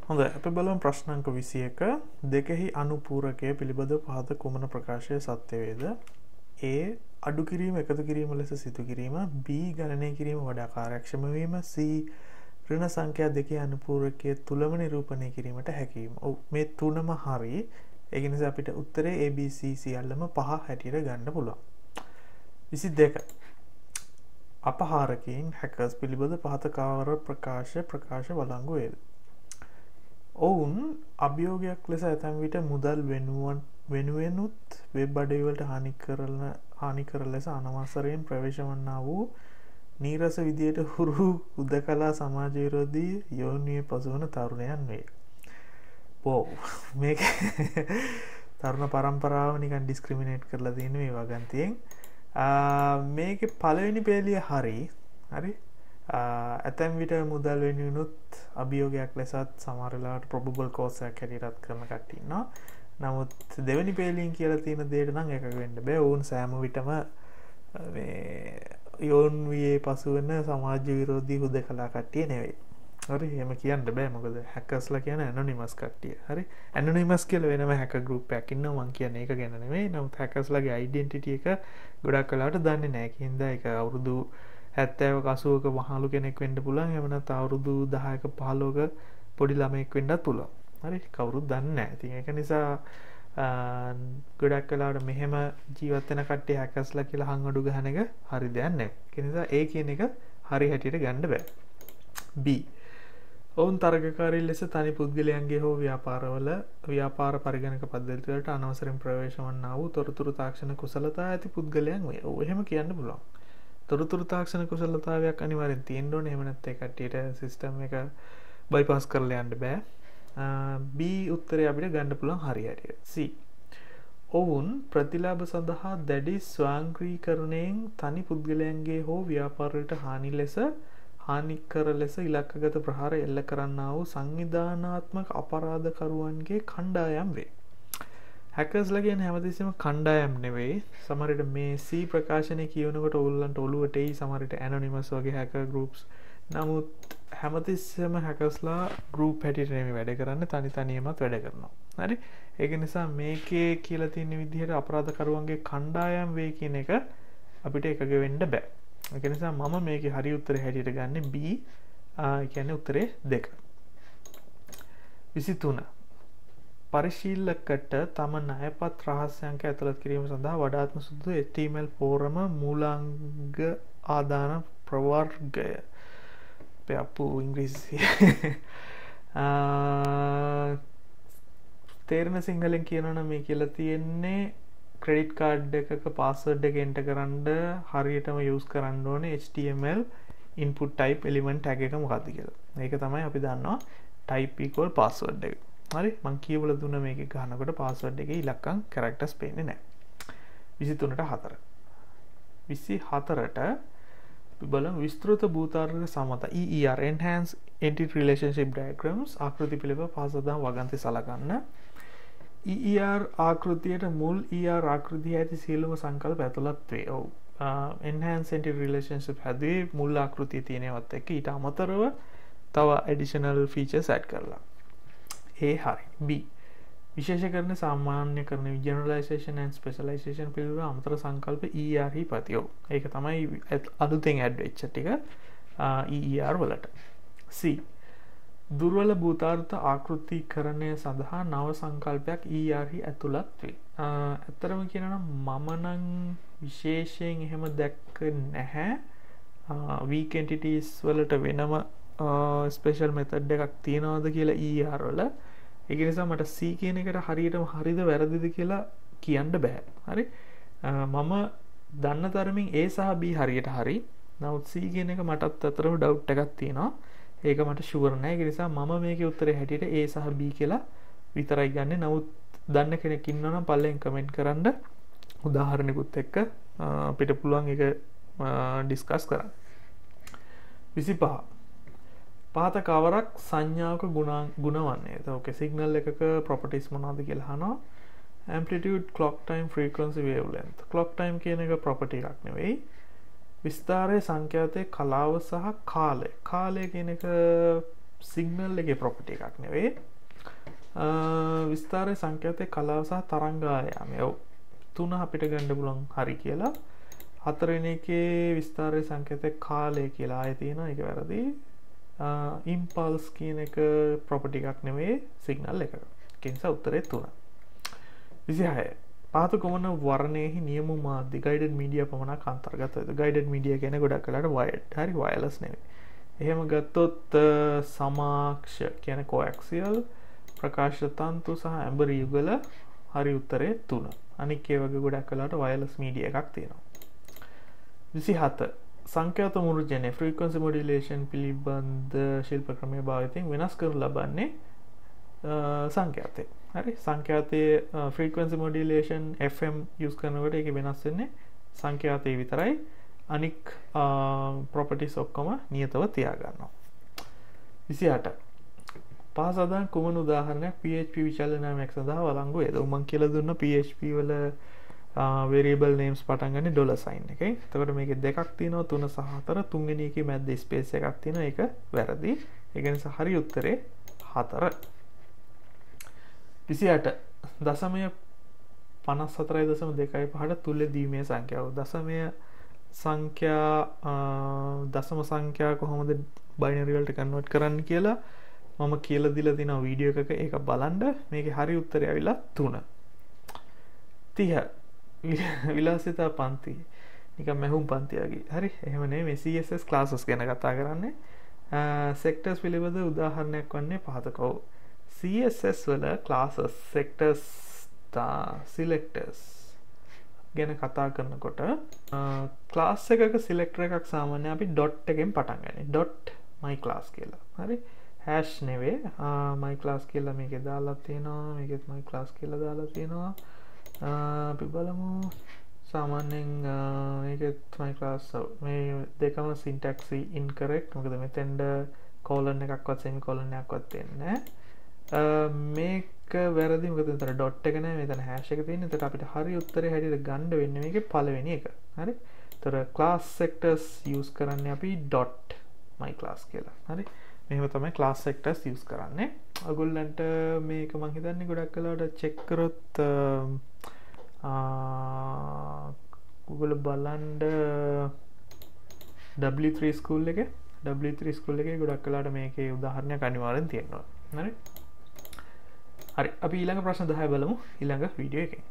හොඳයි අපි බලමු ප්‍රශ්න අංක 21 දෙකෙහි අනුපූරකය පිළිබඳව පහත කුමන ප්‍රකාශය සත්‍ය වේද? A අඩු කිරීම එකතු කිරීම ලෙස සිදු කිරීම, B ගණනය කිරීම වඩා කාර්යක්ෂම වීම, C ඍණ සංඛ්‍යා දෙකේ අනුපූරකය තුලම නිරූපණය කිරීමට හැකි වීම. ඔව් මේ තුනම හරි. ඒ නිසා අපිට උත්තරේ A B C සියල්ලම පහ හැටියට ගන්න පුළුවන්. 22 අපහාරකයන් හැකර්ස් පිළිබඳ පහත කවර ප්‍රකාශ වළංගු වේද? ඔවුන් අභියෝගයක් ලෙස ඇතැම් විට මුදල් වෙනුවෙනුත් වෙබ් අඩවිවලට හානි කරන ලෙස අනවසරයෙන් ප්‍රවේශ වන්නා වූ නීරස විදියට හුරු උදකලා සමාජ විරෝධී යෝනියේ පසුවන තරුණයන් වේ. මේක තරුණ පරම්පරාව නිකන් ඩිස්ක්‍රිමිනේට් කරලා තියෙන මේ වගන්තියෙන්. මේකේ පළවෙනි පේලිය හරි. ඇතැම් විට මුදල් වෙනුවෙනුත් අභියෝගයක් ලෙසත් සමහර වෙලාවට probable cause එකක් හැටියටත් කරන කට්ටිය ඉන්නවා. නමුත් දෙවෙනි පේලියෙන් කියලා තියෙන දෙයට නම් එකක වෙන්න බෑ. ඕන් සෑම විටම මේ යෝන් වියේ පසුවෙන සමාජ විරෝධී හුදකලා කට්ටිය නෙවෙයි. හරි එහෙම කියන්න බෑ මොකද හැකර්ස්ලා කියන්නේ ඇනොනිමස් කට්ටිය. හරි ඇනොනිමස් කියලා වෙනම හැකර් ගෲප් එකක් ඉන්නවා මං කියන්නේ ඒක ගැන නෙවෙයි. නමුත් හැකර්ස්ලාගේ ඩෙන්ටිටි එක ගොඩක් වෙලාවට දන්නේ නැහැ. කින්දා ඒක අවුරුදු 70ක 80ක මහලු කෙනෙක් වෙන්න පුළුවන්. එහෙම නැත්නම් අවුරුදු 10ක 15ක පොඩි ළමයෙක් වෙන්නත් පුළුවන්. හරි කවුරුත් දන්නේ නැහැ. ඉතින් ඒක නිසා ගොඩක් වෙලාවට මෙහෙම ජීවත් වෙන කට්ටිය හැකර්ස්ලා කියලා හංගඩු ගහන එක හරි දෙයක් නැහැ. ඒ නිසා A කියන එක හරි හැටියට ගන්න බෑ. B ඔවුන් තරගකාරී ලෙස තනි පුද්ගලයන්ගේ හෝ ව්‍යාපාර පරිගණක පද්ධති වලට අනවසරයෙන් ප්‍රවේශ වන්නා වූ තොරතුරු තාක්ෂණ කුසලතා ඇති පුද්ගලයන් වේ. ඔව් එහෙම කියන්න පුළුවන්. තොරතුරු තාක්ෂණ කුසලතාවයක් අනිවාර්යෙන් තියෙන්න ඕනේ. එහෙම නැත්නම් ඒ කට්ටියට සිස්ටම් එක බයිපාස් කරලා යන්න බෑ. B උත්තරය අපිට ගන්න පුළුවන් හරි හැටියට. C ඔවුන් ප්‍රතිලාභ සඳහා දැඩි ස්වාංක්‍රීකරණයෙන් තනි පුද්ගලයන්ගේ හෝ ව්‍යාපාරවලට හානිකර ලෙස ඉලක්කගත ප්‍රහාර එල්ල කරන්නා වූ සංවිධානාත්මක අපරාධකරුවන්ගේ කණ්ඩායම් වේ. හැකර්ස්ලා කියන්නේ හැමතිස්සෙම කණ්ඩායම් නෙවෙයි. සමහර විට මේ C ප්‍රකාශනය කියනකොට ඕගොල්ලන්ට ඔළුවට එයි සමහර විට ඇනොනිමස් වගේ හැකර් ගෲප්ස්. නමුත් හැමතිස්සෙම හැකර්ස්ලා ගෲප් හැටියට නෙමෙයි වැඩ කරන්නේ තනි තනියමත් වැඩ කරනවා. හරි? ඒක නිසා මේකේ කියලා තියෙන විදිහට අපරාධකරුවන්ගේ කණ්ඩායම් වේ කියන එක අපිට එකග වෙන්න බෑ. ඒක නිසා මම මේකේ හරි උත්තරේ හැටියට ගන්නේ B. කියන්නේ උත්තරේ 2. 23 පරිශීලකට තම ණයපත් රහස්‍යංක ඇතුළත් කිරීම සඳහා වඩාත්ම සුදුසු HTML ෆෝරම මූලාංග ආදාන ප්‍රවර්ගය. අපු ඉංග්‍රීසි තේරෙන සිංහලෙන් කියනවනම් මේ කියලා තියෙන්නේ ක්‍රෙඩිට් කාඩ් එකක පාස්වර්ඩ් එක එන්ටර් කරන්න හරියටම යූස් කරන්න ඕනේ HTML input type element tag එක මොකක්ද කියලා. මේක තමයි අපි දන්නවා type equal password එක. හරි මං කියවලා දුන්න මේකේ ගහනකොට password එකේ ඉලක්කම් characters පේන්නේ නැහැ. 23ට 4. 24ට බලමු විස්තෘත භූතාර්ග සමත EER enhanced entity relationship diagrams ආකෘති පිළිබඳ පාසදාම් වගන්ති සලකන්න. EER ආකෘතියට මුල් ER ආකෘතිය ඇති සියලුම සංකල්ප ඇතුළත් වේ. ඔව්. enhanced entity relationship හැදුවේ මුල් ආකෘතිය තියෙනවත් එක්ක ඊට අමතරව තව additional features add කරලා. A හරි. B විශේෂකරණ සාමාන්‍යකරණ generalization and specialization පිළිබඳ අමතර සංකල්ප ER හි ප්‍රතියෝ. ඒක තමයි අලුතෙන් add වෙච්ච ටික ER වලට. C දුර්වල භූතාර්ථ ආකෘතිකරණය සඳහා නව සංකල්පයක් ER හි ඇතුළත් වේ. ඇත්තටම කියනවා මම නම් විශේෂයෙන් එහෙම දැක්ක නැහැ. weak entities වලට වෙනම ස්පෙෂල් මෙතඩ් එකක් තියනවාද කියලා ER වල. ඒක නිසා මට C කියන එකට හරියටම හරිද වැරදිද කියලා කියන්න බෑ. හරි? මම දන්න තරමින් A සහ B හරියට හරි. නමුත් C කියන එක මටත් අතරම ඩවුට් එකක් තියෙනවා. ඒක මට ෂුවර් නෑ. ඒක නිසා මම මේකේ උත්තරේ හැටියට A සහ B කියලා විතරයි ගන්නෙ. නමුත් දන්න කෙනෙක් ඉන්නවා නම් පල්ලෙන් කමෙන්ට් කරන්න. උදාහරණයකුත් එක්ක අපිට පුළුවන් ඒක ඩිස්කස් කරන්න. 25 පහත කවරක් සංඥාවක ගුණ වන්නේ. ඕකේ සිග්නල් එකක ප්‍රොපර්ටිස් මොනවද කියලා අහනවා. amplitude, clock time, frequency, wavelength. clock time කියන එක ප්‍රොපර්ටි එකක් නෙවෙයි. විස්තරයේ සංඛ්‍යාතයේ කලාව සහ කාලය. කාලය කියන එක සිග්නල් එකේ ප්‍රොපර්ටි එකක් නෙවෙයි. විස්තරේ සංකේතයේ කලාව සහ තරංග ආයාමය. ඔව්. තුන අපිට ගන්න පුළුවන් හරි කියලා. හතරවෙනි එකේ විස්තරේ සංකේතයේ කාලය කියලා ආයෙ තියෙනවා. ඒක වැරදි. ඉම්පල්ස් කියන එක ප්‍රොපර්ටි එකක් නෙවෙයි සිග්නල් එකක. ඒ නිසා උත්තරේ 3. 26. පහත කොමන වර්ණයෙහි නියම මාධ්‍ය ගයිඩඩ් මීඩියා පමණක් අන්තර්ගත වෙද. ගයිඩඩ් මීඩියා කියන්නේ ගොඩක් වෙලාවට වයර්ඩ් හරි වයර්ලස් නෙවෙයි. එහෙම ගත්තොත් සමාක්ෂ කියන්නේ කොඇක්සියල් ප්‍රකාශ තන්තු සහ ඇඹරි යුගල හරි උත්තරේ 3. අනික ඒ වගේ ගොඩක් වෙලාවට වයර්ලස් මීඩියා එකක් තියෙනවා. 27. සංඛ්‍යාත මුර්ජනය ෆ්‍රීකවන්සි මොඩියුලේෂන් පිළිබඳ ශිල්ප ක්‍රමයේ භාවිතයෙන් වෙනස් කරනු ලබන්නේ සංඛ්‍යාතේ. හරි සංඛ්‍යාතයේ ෆ්‍රීකවන්සි මොඩියුලේෂන් FM යූස් කරනකොට ඒක වෙනස් වෙන්නේ සංඛ්‍යාතේ විතරයි. අනික් ප්‍රොපර්ටිස් ඔක්කොම නියතව තියාගන්නවා. 28. පාසදන් කුමන උදාහරණයක් PHP විචලනාමයක් සඳහා වළංගු වේද? මම කියලා දුන්න PHP වල variable names පටන් ගන්නේ ඩොලර් සයින් එකෙන්. එතකොට මේකේ දෙකක් තියෙනවා 3 සහ 4. තුන්වෙනි එකේ මැද්දේ ස්පේස් එකක් තියෙනවා. ඒක වැරදි. ඒක නිසා හරි උත්තරේ 4. 28. දශමය 54.25ට තුල්ල දීමේ සංඛ්‍යාව. දශම සංඛ්‍යා කොහොමද බයිනරි වලට කන්වර්ට් කරන්න කියලා මම කියලා දීලා තියෙනවා වීඩියෝ එකක. ඒක බලන්න. මේකේ හරි උත්තරය ඇවිල්ලා 3. 30. විලාසිතා පන්ති නිකන් මැහුම් පන්ති වගේ. හරි. එහෙම නෙමෙයි මේ CSS classes ගැන කතා කරන්නේ. sectors පිළිබඳ උදාහරණයක් වන්නේ පහතක. ඔව්. CSS වල classes sectors selectors ගැන කතා කරනකොට class එකක selector එකක් සාමාන්‍යයෙන් අපි dot එකෙන් පටන් ගන්නෙ. dot my class කියලා. හරි. hash නෙවෙයි. my class කියලා මේකේ දාලා තියෙනවා. මේකෙත් my class කියලා දාලා තියෙනවා. අපි බලමු සාමාන්‍යයෙන් මේකෙත් my class මේ දෙකම syntax incorrect. මොකද මෙතෙන්ද colon එකක්වත් semicolon එකක්වත් තියෙන්නේ නැහැ. මේක වැරදි. මොකද මෙතන dot එක නැහැ. මෙතන hash එක තියෙන්නේ. එතකොට අපිට හරි උත්තරේ හැටියට ගන්න වෙන්නේ මේකේ පළවෙනි එක. හරි. එතකොට class sectors use කරන්නේ අපි dot my class කියලා. හරි. මෙහෙම තමයි class sectors use කරන්නේ. ඔයගොල්ලන්ට මේක මම හිතන්නේ ගොඩක් වෙලාවට check කරොත් Google බලන්න W3 school එකේ ගොඩක් වෙලාවට මේකේ උදාහරණයක් අනිවාර්යෙන් තියෙනවා. හරි. හරි අපි ඊළඟ ප්‍රශ්න 10 බලමු ඊළඟ වීඩියෝ එකේ.